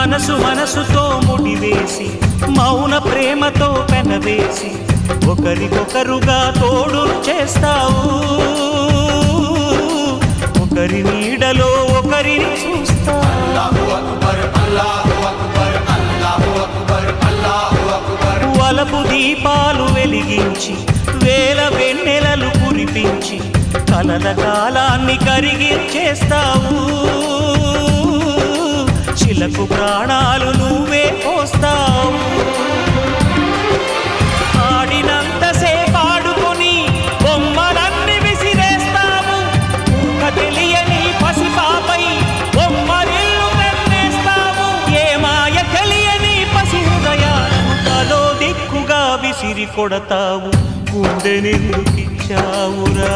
మనసు మనసుతో ముడివేసి మౌన ప్రేమతో పెనవేసి ఒకరికొకరుగా తోడు చేస్తావు ఒకరి నీడలో ఒకరిని చూస్తావు వలపు దీపాలు వెలిగించి వేల వెన్నెలలు కురిపించి కలల కాలాన్ని కరిగించేస్తావు చిలకు ప్రాణాలు నువ్వే పోస్తావు ఆడినంతసేపు ఆడుకొని బొమ్మలన్నీ విసిరేస్తావు ఊహ తెలియని పసిపాపై బొమ్మరిల్లు కన్నేస్తావు ఏ మాయ తెలియని పసి హృదయాలను తలో దిక్కుగా విసిరి కొడతావు గుండెనెందుకిచ్చావురా